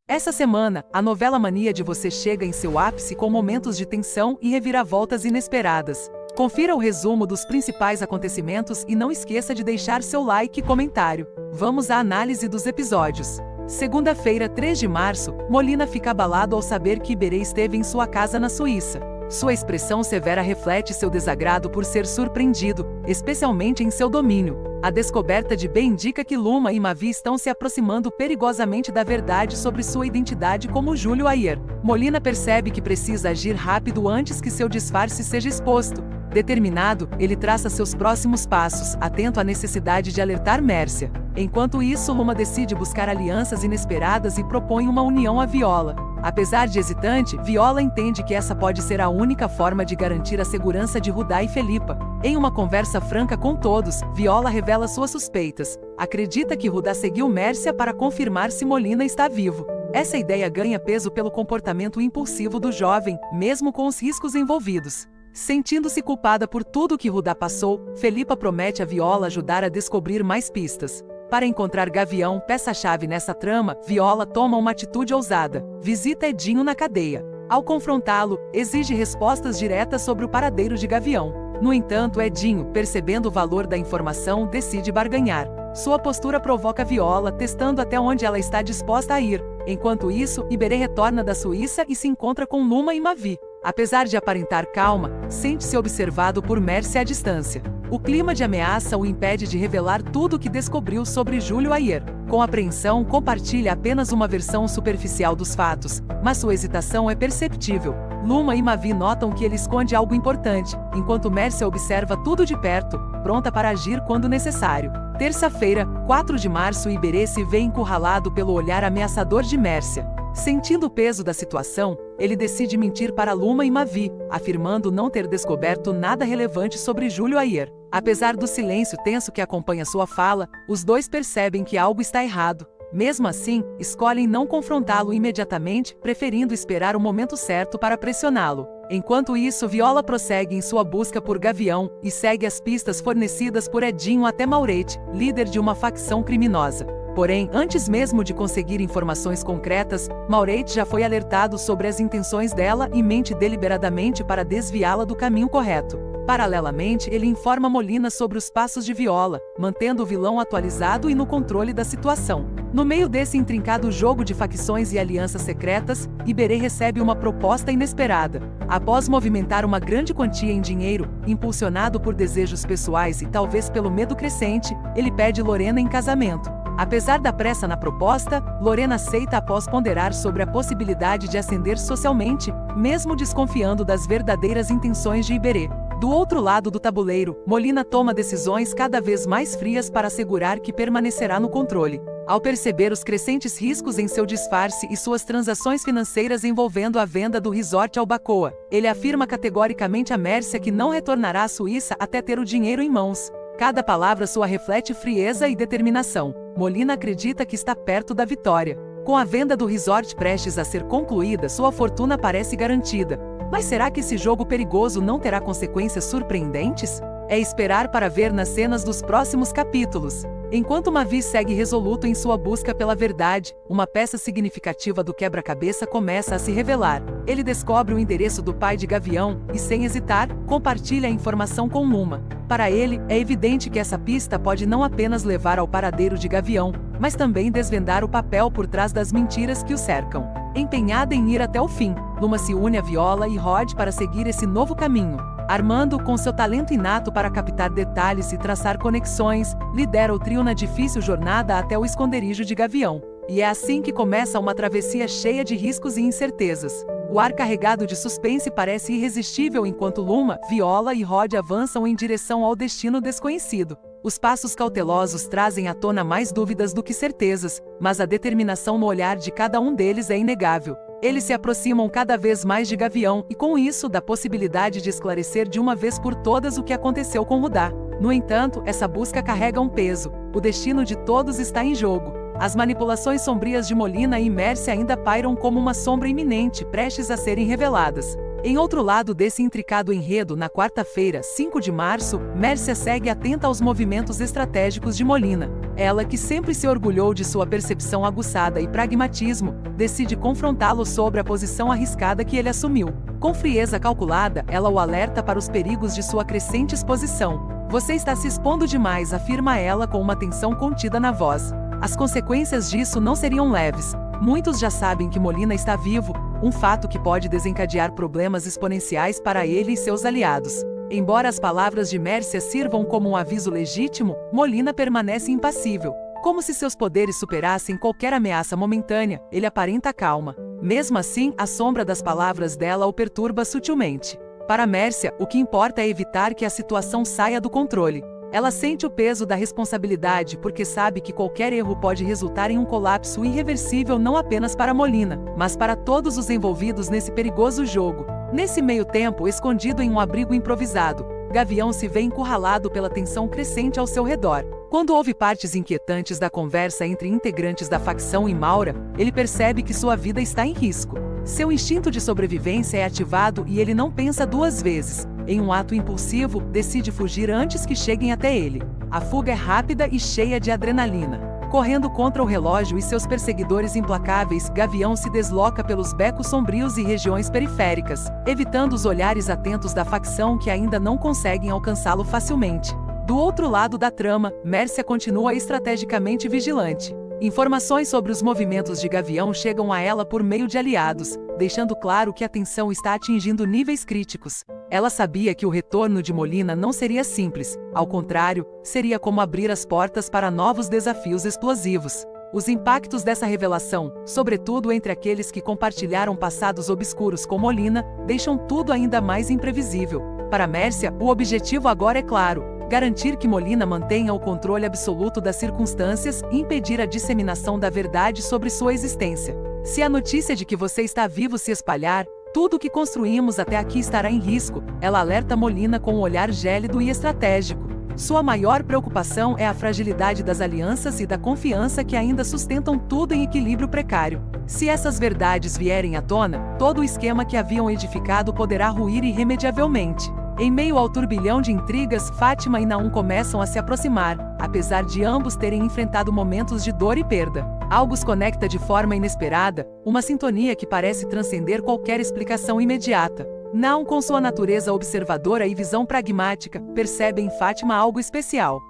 Essa semana, a novela Mania de Você chega em seu ápice com momentos de tensão e reviravoltas inesperadas. Confira o resumo dos principais acontecimentos e não esqueça de deixar seu like e comentário. Vamos à análise dos episódios. Segunda-feira, 3 de março, Molina fica abalado ao saber que Iberê esteve em sua casa na Suíça. Sua expressão severa reflete seu desagrado por ser surpreendido, especialmente em seu domínio. A descoberta de B indica que Luma e Mavi estão se aproximando perigosamente da verdade sobre sua identidade como Júlio Ayer. Molina percebe que precisa agir rápido antes que seu disfarce seja exposto. Determinado, ele traça seus próximos passos, atento à necessidade de alertar Mércia. Enquanto isso, Luma decide buscar alianças inesperadas e propõe uma união a Viola. Apesar de hesitante, Viola entende que essa pode ser a única forma de garantir a segurança de Rudá e Felipa. Em uma conversa franca com todos, Viola revela suas suspeitas. Acredita que Rudá seguiu Mércia para confirmar se Molina está vivo. Essa ideia ganha peso pelo comportamento impulsivo do jovem, mesmo com os riscos envolvidos. Sentindo-se culpada por tudo que Rudá passou, Felipa promete a Viola ajudar a descobrir mais pistas. Para encontrar Gavião, peça-chave nessa trama, Viola toma uma atitude ousada. Visita Edinho na cadeia. Ao confrontá-lo, exige respostas diretas sobre o paradeiro de Gavião. No entanto, Edinho, percebendo o valor da informação, decide barganhar. Sua postura provoca Viola, testando até onde ela está disposta a ir. Enquanto isso, Iberê retorna da Suíça e se encontra com Luma e Mavi. Apesar de aparentar calma, sente-se observado por Mércia à distância. O clima de ameaça o impede de revelar tudo o que descobriu sobre Júlio Ayer. Com apreensão, compartilha apenas uma versão superficial dos fatos, mas sua hesitação é perceptível. Luma e Mavi notam que ele esconde algo importante, enquanto Mércia observa tudo de perto, pronta para agir quando necessário. Terça-feira, 4 de março, Iberê se vê encurralado pelo olhar ameaçador de Mércia. Sentindo o peso da situação, ele decide mentir para Luma e Mavi, afirmando não ter descoberto nada relevante sobre Júlio Ayer. Apesar do silêncio tenso que acompanha sua fala, os dois percebem que algo está errado. Mesmo assim, escolhem não confrontá-lo imediatamente, preferindo esperar o momento certo para pressioná-lo. Enquanto isso, Viola prossegue em sua busca por Gavião e segue as pistas fornecidas por Edinho até Maurete, líder de uma facção criminosa. Porém, antes mesmo de conseguir informações concretas, Maurete já foi alertado sobre as intenções dela e mente deliberadamente para desviá-la do caminho correto. Paralelamente, ele informa Molina sobre os passos de Viola, mantendo o vilão atualizado e no controle da situação. No meio desse intrincado jogo de facções e alianças secretas, Iberê recebe uma proposta inesperada. Após movimentar uma grande quantia em dinheiro, impulsionado por desejos pessoais e talvez pelo medo crescente, ele pede Lorena em casamento. Apesar da pressa na proposta, Lorena aceita após ponderar sobre a possibilidade de ascender socialmente, mesmo desconfiando das verdadeiras intenções de Iberê. Do outro lado do tabuleiro, Molina toma decisões cada vez mais frias para assegurar que permanecerá no controle. Ao perceber os crescentes riscos em seu disfarce e suas transações financeiras envolvendo a venda do resort Albacoa, ele afirma categoricamente a Mércia que não retornará à Suíça até ter o dinheiro em mãos. Cada palavra sua reflete frieza e determinação. Molina acredita que está perto da vitória. Com a venda do resort prestes a ser concluída, sua fortuna parece garantida. Mas será que esse jogo perigoso não terá consequências surpreendentes? É esperar para ver nas cenas dos próximos capítulos. Enquanto Mavi segue resoluto em sua busca pela verdade, uma peça significativa do quebra-cabeça começa a se revelar. Ele descobre o endereço do pai de Gavião e, sem hesitar, compartilha a informação com Luma. Para ele, é evidente que essa pista pode não apenas levar ao paradeiro de Gavião, mas também desvendar o papel por trás das mentiras que o cercam. Empenhada em ir até o fim, Luma se une a Viola e Rod para seguir esse novo caminho. Armando, com seu talento inato para captar detalhes e traçar conexões, lidera o trio na difícil jornada até o esconderijo de Gavião. E é assim que começa uma travessia cheia de riscos e incertezas. O ar carregado de suspense parece irresistível enquanto Luma, Viola e Rod avançam em direção ao destino desconhecido. Os passos cautelosos trazem à tona mais dúvidas do que certezas, mas a determinação no olhar de cada um deles é inegável. Eles se aproximam cada vez mais de Gavião e, com isso, da possibilidade de esclarecer de uma vez por todas o que aconteceu com Rudá. No entanto, essa busca carrega um peso. O destino de todos está em jogo. As manipulações sombrias de Molina e Mércia ainda pairam como uma sombra iminente, prestes a serem reveladas. Em outro lado desse intricado enredo, na quarta-feira, 5 de março, Mércia segue atenta aos movimentos estratégicos de Molina. Ela, que sempre se orgulhou de sua percepção aguçada e pragmatismo, decide confrontá-lo sobre a posição arriscada que ele assumiu. Com frieza calculada, ela o alerta para os perigos de sua crescente exposição. "Você está se expondo demais", afirma ela com uma tensão contida na voz. As consequências disso não seriam leves. Muitos já sabem que Molina está vivo, um fato que pode desencadear problemas exponenciais para ele e seus aliados. Embora as palavras de Mércia sirvam como um aviso legítimo, Molina permanece impassível. Como se seus poderes superassem qualquer ameaça momentânea, ele aparenta calma. Mesmo assim, a sombra das palavras dela o perturba sutilmente. Para Mércia, o que importa é evitar que a situação saia do controle. Ela sente o peso da responsabilidade porque sabe que qualquer erro pode resultar em um colapso irreversível não apenas para Molina, mas para todos os envolvidos nesse perigoso jogo. Nesse meio tempo, escondido em um abrigo improvisado, Gavião se vê encurralado pela tensão crescente ao seu redor. Quando ouve partes inquietantes da conversa entre integrantes da facção e Maura, ele percebe que sua vida está em risco. Seu instinto de sobrevivência é ativado e ele não pensa duas vezes. Em um ato impulsivo, decide fugir antes que cheguem até ele. A fuga é rápida e cheia de adrenalina. Correndo contra o relógio e seus perseguidores implacáveis, Gavião se desloca pelos becos sombrios e regiões periféricas, evitando os olhares atentos da facção que ainda não conseguem alcançá-lo facilmente. Do outro lado da trama, Mércia continua estrategicamente vigilante. Informações sobre os movimentos de Gavião chegam a ela por meio de aliados, deixando claro que a tensão está atingindo níveis críticos. Ela sabia que o retorno de Molina não seria simples, ao contrário, seria como abrir as portas para novos desafios explosivos. Os impactos dessa revelação, sobretudo entre aqueles que compartilharam passados obscuros com Molina, deixam tudo ainda mais imprevisível. Para Mércia, o objetivo agora é claro: garantir que Molina mantenha o controle absoluto das circunstâncias e impedir a disseminação da verdade sobre sua existência. Se a notícia de que você está vivo se espalhar, tudo o que construímos até aqui estará em risco, ela alerta Molina com um olhar gélido e estratégico. Sua maior preocupação é a fragilidade das alianças e da confiança que ainda sustentam tudo em equilíbrio precário. Se essas verdades vierem à tona, todo o esquema que haviam edificado poderá ruir irremediavelmente. Em meio ao turbilhão de intrigas, Fátima e Naum começam a se aproximar, apesar de ambos terem enfrentado momentos de dor e perda. Algo os conecta de forma inesperada, uma sintonia que parece transcender qualquer explicação imediata. Naum, com sua natureza observadora e visão pragmática, percebe em Fátima algo especial.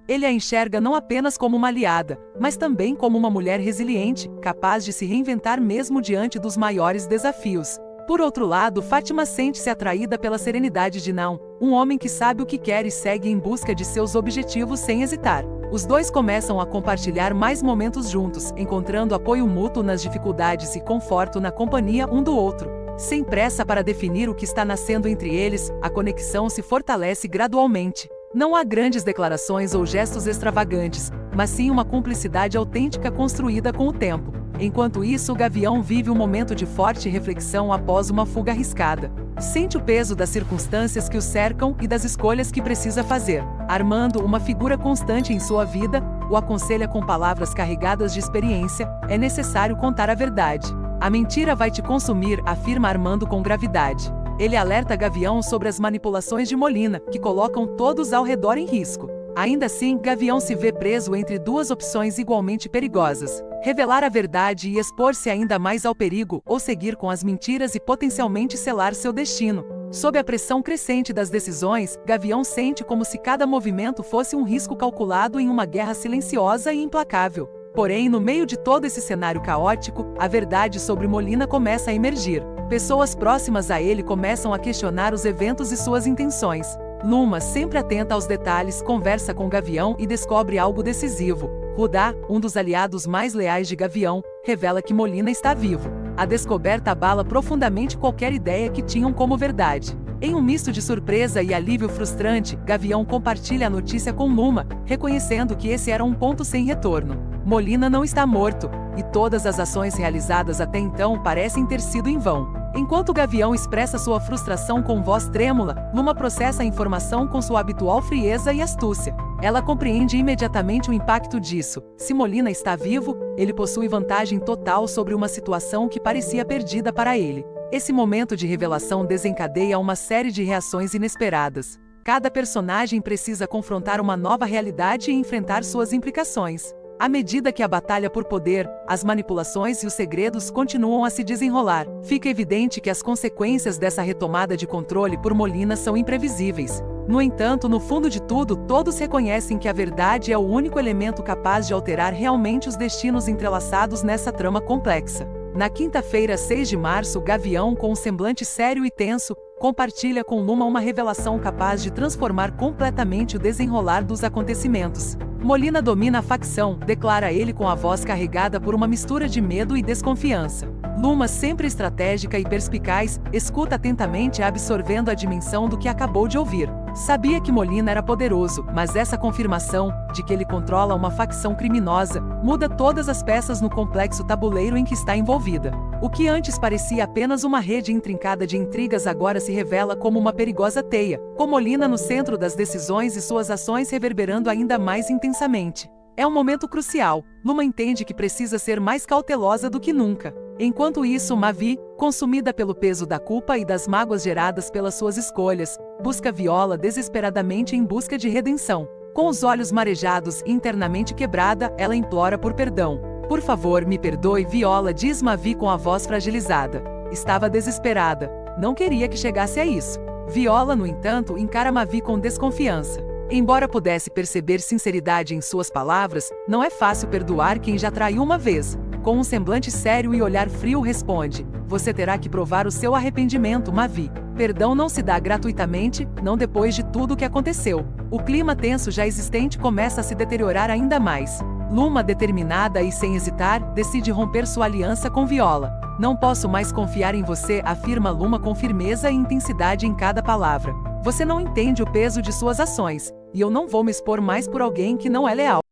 Ele a enxerga não apenas como uma aliada, mas também como uma mulher resiliente, capaz de se reinventar mesmo diante dos maiores desafios. Por outro lado, Fátima sente-se atraída pela serenidade de Naum, um homem que sabe o que quer e segue em busca de seus objetivos sem hesitar. Os dois começam a compartilhar mais momentos juntos, encontrando apoio mútuo nas dificuldades e conforto na companhia um do outro. Sem pressa para definir o que está nascendo entre eles, a conexão se fortalece gradualmente. Não há grandes declarações ou gestos extravagantes, mas sim uma cumplicidade autêntica construída com o tempo. Enquanto isso, o Gavião vive um momento de forte reflexão após uma fuga arriscada. Sente o peso das circunstâncias que o cercam e das escolhas que precisa fazer. Armando, uma figura constante em sua vida, o aconselha com palavras carregadas de experiência: é necessário contar a verdade. A mentira vai te consumir, afirma Armando com gravidade. Ele alerta Gavião sobre as manipulações de Molina, que colocam todos ao redor em risco. Ainda assim, Gavião se vê preso entre duas opções igualmente perigosas: revelar a verdade e expor-se ainda mais ao perigo, ou seguir com as mentiras e potencialmente selar seu destino. Sob a pressão crescente das decisões, Gavião sente como se cada movimento fosse um risco calculado em uma guerra silenciosa e implacável. Porém, no meio de todo esse cenário caótico, a verdade sobre Molina começa a emergir. Pessoas próximas a ele começam a questionar os eventos e suas intenções. Luma, sempre atenta aos detalhes, conversa com Gavião e descobre algo decisivo. Rudá, um dos aliados mais leais de Gavião, revela que Molina está vivo. A descoberta abala profundamente qualquer ideia que tinham como verdade. Em um misto de surpresa e alívio frustrante, Gavião compartilha a notícia com Luma, reconhecendo que esse era um ponto sem retorno. Molina não está morto, e todas as ações realizadas até então parecem ter sido em vão. Enquanto Gavião expressa sua frustração com voz trêmula, Luma processa a informação com sua habitual frieza e astúcia. Ela compreende imediatamente o impacto disso. Se Molina está vivo, ele possui vantagem total sobre uma situação que parecia perdida para ele. Esse momento de revelação desencadeia uma série de reações inesperadas. Cada personagem precisa confrontar uma nova realidade e enfrentar suas implicações. À medida que a batalha por poder, as manipulações e os segredos continuam a se desenrolar, fica evidente que as consequências dessa retomada de controle por Molina são imprevisíveis. No entanto, no fundo de tudo, todos reconhecem que a verdade é o único elemento capaz de alterar realmente os destinos entrelaçados nessa trama complexa. Na quinta-feira, 6 de março, Gavião, com um semblante sério e tenso, compartilha com Luma uma revelação capaz de transformar completamente o desenrolar dos acontecimentos. Molina domina a facção, declara ele com a voz carregada por uma mistura de medo e desconfiança. Luma, sempre estratégica e perspicaz, escuta atentamente, absorvendo a dimensão do que acabou de ouvir. Sabia que Molina era poderoso, mas essa confirmação, de que ele controla uma facção criminosa, muda todas as peças no complexo tabuleiro em que está envolvida. O que antes parecia apenas uma rede intrincada de intrigas agora se revela como uma perigosa teia, com Molina no centro das decisões e suas ações reverberando ainda mais intensamente. É um momento crucial. Luma entende que precisa ser mais cautelosa do que nunca. Enquanto isso, Mavi, consumida pelo peso da culpa e das mágoas geradas pelas suas escolhas, busca Viola desesperadamente em busca de redenção. Com os olhos marejados e internamente quebrada, ela implora por perdão. Por favor, me perdoe, Viola, diz Mavi com a voz fragilizada. Estava desesperada. Não queria que chegasse a isso. Viola, no entanto, encara Mavi com desconfiança. Embora pudesse perceber sinceridade em suas palavras, não é fácil perdoar quem já traiu uma vez. Com um semblante sério e olhar frio responde: você terá que provar o seu arrependimento, Mavi. Perdão não se dá gratuitamente, não depois de tudo o que aconteceu. O clima tenso já existente começa a se deteriorar ainda mais. Luma, determinada e sem hesitar, decide romper sua aliança com Viola. Não posso mais confiar em você, afirma Luma com firmeza e intensidade em cada palavra. Você não entende o peso de suas ações, e eu não vou me expor mais por alguém que não é leal.